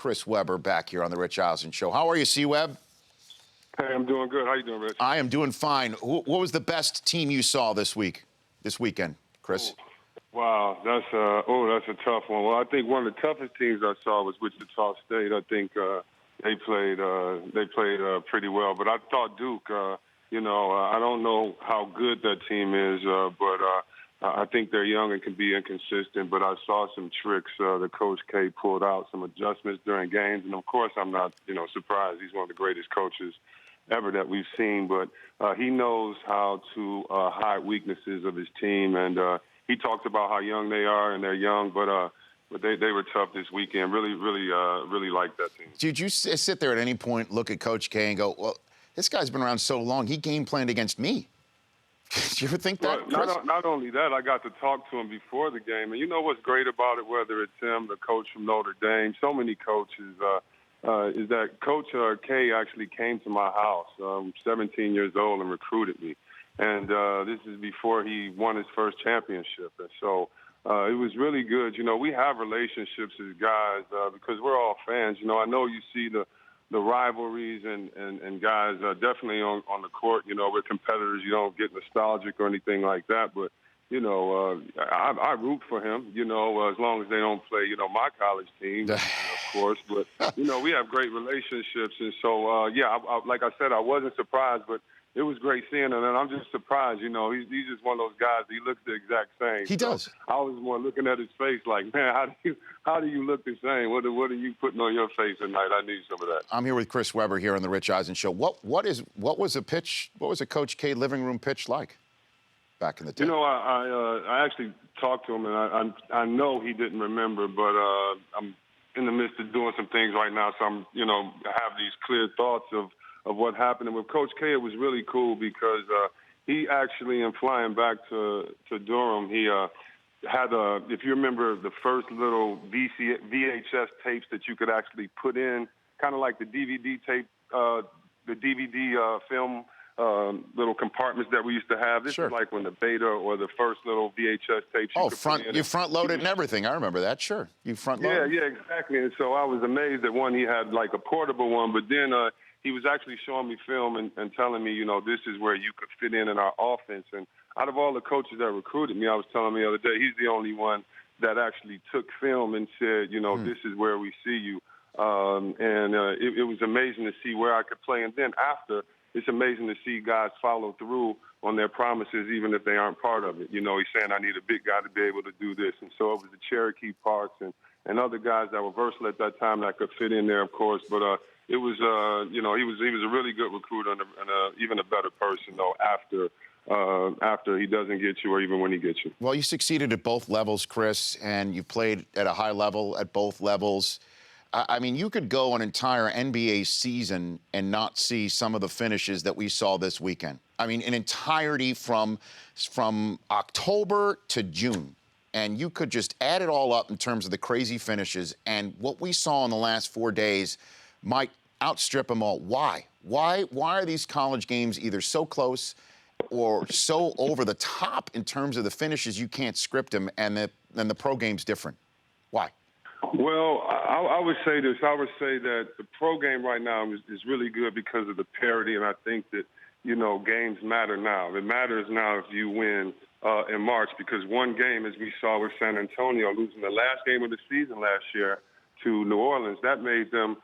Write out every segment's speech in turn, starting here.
Chris Webber back here on the Rich Eisen Show. How are you, C-Web? Hey, I'm doing good. How you doing, Rich? I am doing fine. What was the best team you saw this weekend, Chris? Wow, that's a tough one. Well, I think one of the toughest teams I saw was Wichita State. I think they played pretty well, but I thought Duke. I don't know how good that team is, but I think they're young and can be inconsistent. But I saw some tricks that Coach K pulled out, some adjustments during games, and of course, I'm not surprised. He's one of the greatest coaches ever that we've seen, but he knows how to hide weaknesses of his team, and he talked about how young they are, and they're young, but they were tough this weekend. Really liked that team. Did you sit there at any point, look at Coach K and go, well, this guy's been around so long, he game planned against me? Did you ever think that, Chris? Not only that, I got to talk to him before the game, and you know what's great about it, whether it's him, the coach from Notre Dame, so many coaches, is that Coach K actually came to my house, 17 years old, and recruited me. And this is before he won his first championship. And so it was really good. We have relationships as guys because we're all fans. I know you see the rivalries and guys definitely on the court, with competitors. You don't get nostalgic or anything like that. But, I root for him, as long as they don't play, my college team, of course. But, we have great relationships. And so, like I said, I wasn't surprised, but it was great seeing him. And I'm just surprised, he's just one of those guys. He looks the exact same. He does. I was more looking at his face like, man, how do you look the same? What are you putting on your face tonight? I need some of that. I'm here with Chris Webber here on the Rich Eisen Show. What was a Coach K living room pitch like back in the day? I actually talked to him, and I know he didn't remember, but I'm in the midst of doing some things right now, so I'm have these clear thoughts of what happened. And with Coach K, it was really cool because he actually, in flying back to Durham, he had if you remember the first little VHS tapes that you could actually put in, kind of like the DVD tape, the DVD film little compartments that we used to have. This Sure. is like when the beta or the first little VHS tapes. You front loaded and everything. I remember that. Sure, you front loaded. Yeah, exactly. And so I was amazed that one, he had like a portable one, but then he was actually showing me film and telling me, this is where you could fit in our offense. And out of all the coaches that recruited me, I was telling him the other day, he's the only one that actually took film and said, this is where we see you. It was amazing to see where I could play. And then after, it's amazing to see guys follow through on their promises, even if they aren't part of it. He's saying, I need a big guy to be able to do this. And so it was the Cherokee Parks and other guys that were versatile at that time that could fit in there, of course. But it was, he was a really good recruiter and even a better person, though, after he doesn't get you or even when he gets you. Well, you succeeded at both levels, Chris, and you played at a high level at both levels. I mean, you could go an entire NBA season and not see some of the finishes that we saw this weekend. I mean, an entirety from October to June. And you could just add it all up in terms of the crazy finishes. And what we saw in the last 4 days might outstrip them all. Why? Why are these college games either so close or so over the top in terms of the finishes you can't script them, and the pro game's different? Why? Well, I would say this. I would say that the pro game right now is really good because of the parity, and I think that, games matter now. It matters now if you win in March, because one game, as we saw with San Antonio, losing the last game of the season last year to New Orleans, that made them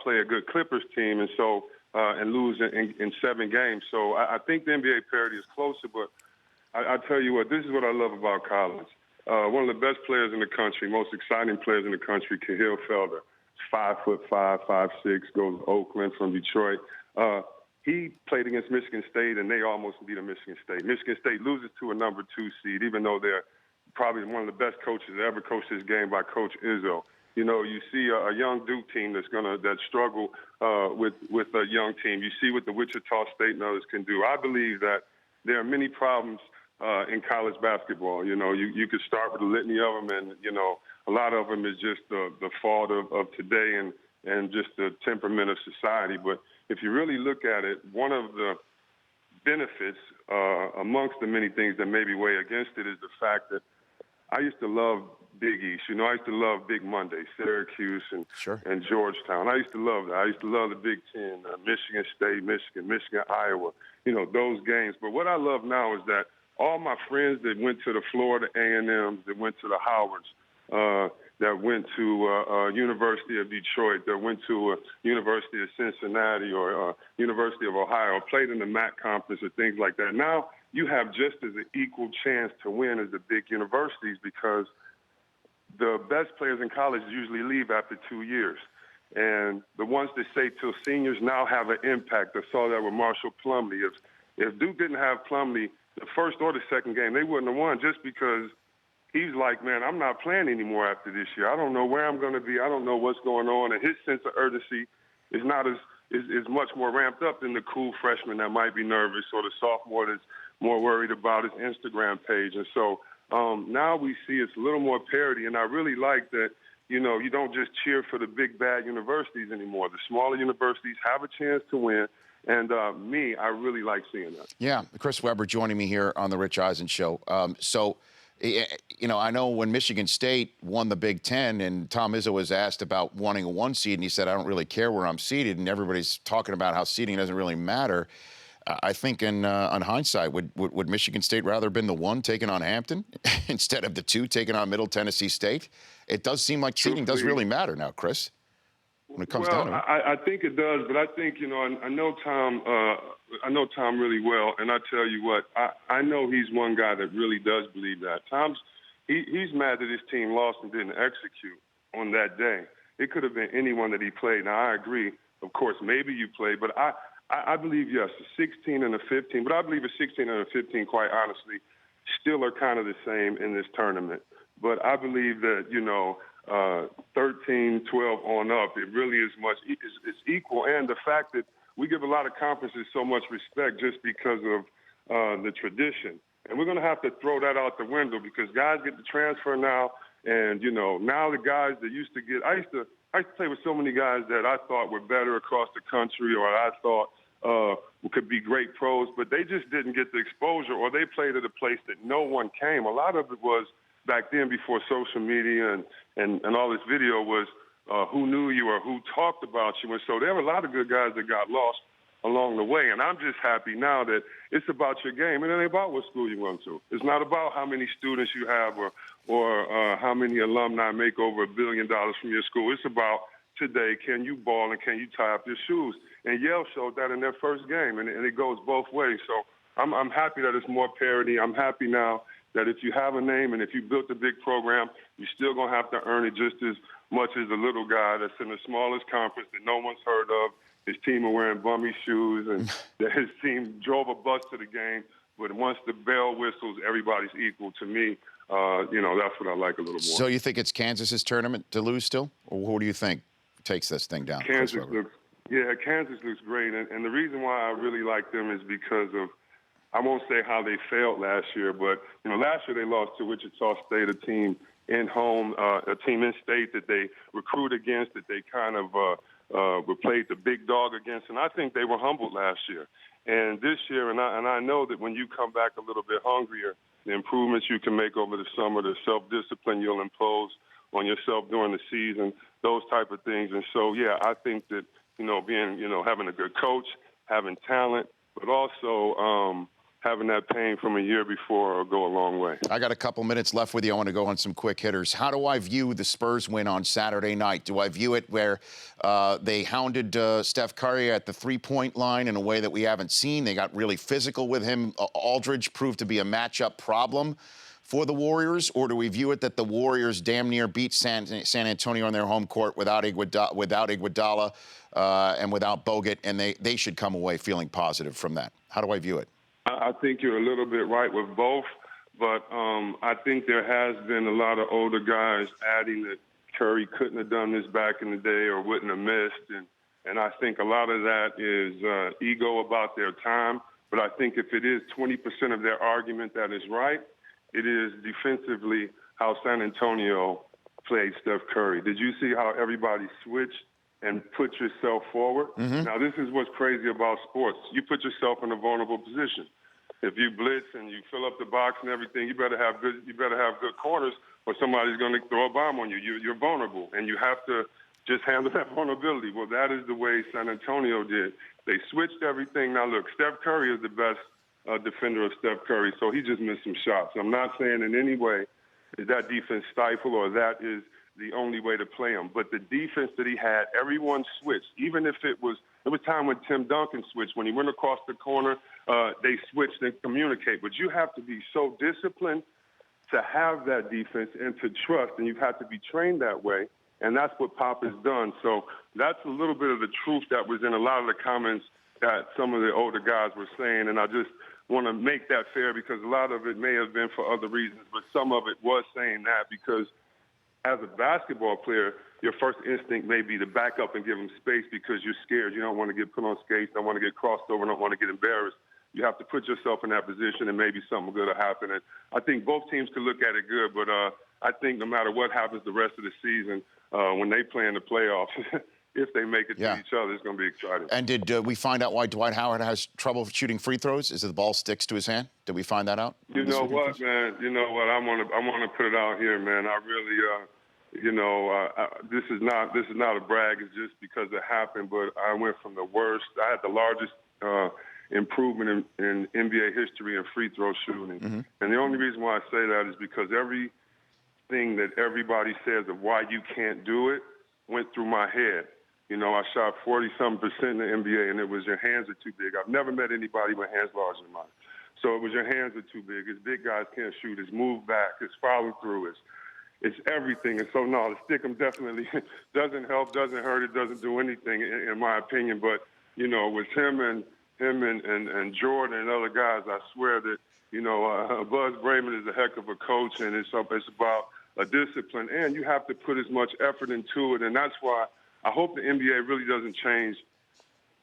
play a good Clippers team and lose in 7 games. So I think the NBA parity is closer, but I tell you what, this is what I love about college. One of the best players in the country, most exciting players in the country, Kahil Felder. 5'5", 5'6", goes to Oakland from Detroit. He played against Michigan State, and they almost beat Michigan State. Michigan State loses to a number 2 seed, even though they're probably one of the best coaches that ever coached this game by Coach Izzo. You see a young Duke team that struggle with a young team. You see what the Wichita State and others can do. I believe that there are many problems in college basketball. You could start with a litany of them, and, a lot of them is just the fault of today and just the temperament of society. But if you really look at it, one of the benefits amongst the many things that maybe weigh against it is the fact that I used to love Big East. You know, I used to love Big Monday, Syracuse Sure. and Georgetown. I used to love that. I used to love the Big Ten, Michigan State, Michigan, Iowa, you know, those games. But what I love now is that all my friends that went to the Florida A&Ms, that went to the Howards, that went to University of Detroit, that went to University of Cincinnati or University of Ohio, played in the MAC conference or things like that. Now you have just as an equal chance to win as the big universities because the best players in college usually leave after 2 years. And the ones that stay till seniors now have an impact. I saw that with Marshall Plumlee. If Duke didn't have Plumlee, the first or the second game, they wouldn't have won just because he's like, man, I'm not playing anymore after this year. I don't know where I'm going to be. I don't know what's going on. And his sense of urgency is not is much more ramped up than the cool freshman that might be nervous or the sophomore that's more worried about his Instagram page. And so now we see it's a little more parity. And I really like that, you know, you don't just cheer for the big, bad universities anymore. The smaller universities have a chance to win. And I really like seeing that. Yeah, Chris Webber joining me here on the Rich Eisen Show. You know, I know when Michigan State won the Big Ten and Tom Izzo was asked about wanting a 1 seed, and he said, I don't really care where I'm seated, and everybody's talking about how seeding doesn't really matter. I think on hindsight, would Michigan State rather have been the 1 taking on Hampton instead of the 2 taking on Middle Tennessee State? It does seem like seeding does really matter now, Chris, when it comes down to it. I think it does, but I think, you know, I know Tom. I know Tom really well, and I tell you what, I know he's one guy that really does believe that. He's mad that his team lost and didn't execute on that day. It could have been anyone that he played. Now, I agree. Of course, maybe you played, but I believe, yes, a 16 and a 15, but I believe a 16 and a 15, quite honestly, still are kind of the same in this tournament. But I believe that, you know, 13, 12 on up, it really is it's equal. And the fact that we give a lot of conferences so much respect just because of the tradition. And we're going to have to throw that out the window because guys get to transfer now. And, you know, now the guys that used to get – I used to play with so many guys that I thought were better across the country or I thought could be great pros, but they just didn't get the exposure or they played at a place that no one came. A lot of it was back then before social media and all this video was who knew you or who talked about you. And so there were a lot of good guys that got lost along the way. And I'm just happy now that it's about your game. And it ain't about what school you went to. It's not about how many students you have or how many alumni make over $1 billion from your school. It's about today, can you ball and can you tie up your shoes? And Yale showed that in their first game, and it goes both ways. So I'm happy that it's more parity. I'm happy now that if you have a name and if you built a big program, you're still going to have to earn it just as much as the little guy that's in the smallest conference that no one's heard of. His team are wearing bummy shoes, and that his team drove a bus to the game. But once the bell whistles, everybody's equal. To me, you know, that's what I like a little more. So you think it's Kansas's tournament to lose still? Or who do you think takes this thing down? Kansas looks great. And the reason why I really like them is because of, I won't say how they failed last year, but, you know, last year they lost to Wichita State, a team in home, a team in state that they recruit against, that they kind of played the big dog against. And I think they were humbled last year. And this year, and I know that when you come back a little bit hungrier, the improvements you can make over the summer, the self-discipline you'll impose on yourself during the season, those type of things. And so, yeah, I think that, you know, being, you know, having a good coach, having talent, but also having that pain from a year before will go a long way. I got a couple minutes left with you. I want to go on some quick hitters. How do I view the Spurs win on Saturday night? Do I view it where they hounded Steph Curry at the three-point line in a way that we haven't seen? They got really physical with him. Aldridge proved to be a matchup problem for the Warriors, or do we view it that the Warriors damn near beat San Antonio on their home court without Iguodala and without Bogut, and they should come away feeling positive from that? How do I view it? I think you're a little bit right with both, but I think there has been a lot of older guys adding that Curry couldn't have done this back in the day or wouldn't have missed, and I think a lot of that is ego about their time, but I think if it is 20% of their argument that is right, it is defensively how San Antonio played Steph Curry. Did you see how everybody switched and put yourself forward? Mm-hmm. Now, this is what's crazy about sports. You put yourself in a vulnerable position. if you blitz and you fill up the box and everything, you better have good corners, or somebody's going to throw a bomb on you. You're vulnerable, and you have to just handle that vulnerability. Well, that is the way San Antonio did. They switched everything. Now, look, Steph Curry is the best defender of Steph Curry, so he just missed some shots. I'm not saying in any way is that defense stifle or that is the only way to play him. But the defense that he had, everyone switched. Even if it was time when Tim Duncan switched. When he went across the corner, they switched and communicate. But you have to be so disciplined to have that defense and to trust, and you've had to be trained that way. And that's what Pop has done. So that's a little bit of the truth that was in a lot of the comments that some of the older guys were saying. And I just want to make that fair because a lot of it may have been for other reasons, but some of it was saying that because as a basketball player, your first instinct may be to back up and give them space because you're scared. You don't want to get put on skates, don't want to get crossed over, don't want to get embarrassed. You have to put yourself in that position and maybe something good will happen. And I think both teams could look at it good, but I think no matter what happens the rest of the season, when they play in the playoffs, if they make it to each other, it's going to be exciting. And did we find out why Dwight Howard has trouble shooting free throws? Is it the ball sticks to his hand? Did we find that out? You know what, man? You know what? I want to put it out here, man. I really, this is not a brag. It's just because it happened. But I went from the worst. I had the largest improvement in NBA history in free throw shooting. Mm-hmm. And the only reason why I say that is because everything that everybody says of why you can't do it went through my head. You know, I shot 40-something% in the NBA, and it was your hands are too big. I've never met anybody with hands larger than mine. So it was your hands are too big. His big guys can't shoot. His move back, his follow through, it's everything. And so, no, the stick-em definitely doesn't help, doesn't hurt, it doesn't do anything, in my opinion. But, you know, with him and Jordan and other guys, I swear that, you know, Buzz Brayman is a heck of a coach, and it's about a discipline. And you have to put as much effort into it, and that's why I hope the NBA really doesn't change.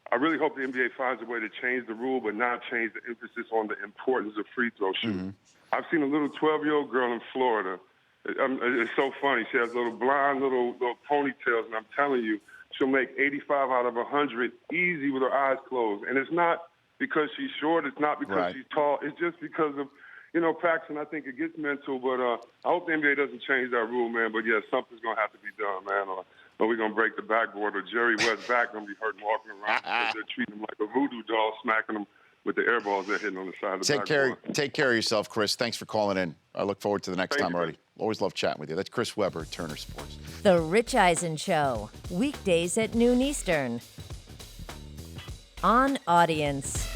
I really hope the NBA finds a way to change the rule but not change the emphasis on the importance of free throw shooting. Mm-hmm. I've seen a little 12-year-old girl in Florida. It's so funny. She has little ponytails, and I'm telling you, she'll make 85 out of 100 easy with her eyes closed. And it's not because she's short. It's not because she's tall. It's just because of, you know, practice, and I think it gets mental. But I hope the NBA doesn't change that rule, man. But, yeah, something's going to have to be done, man. Or we're going to break the backboard, or Jerry West's back going to be hurt walking around because they're treating him like a voodoo doll, smacking him with the air balls they're hitting on the side of the backboard. Take care of yourself, Chris. Thanks for calling in. I look forward to the next time already. Always love chatting with you. That's Chris Webber, Turner Sports. The Rich Eisen Show, weekdays at noon Eastern. On Audience.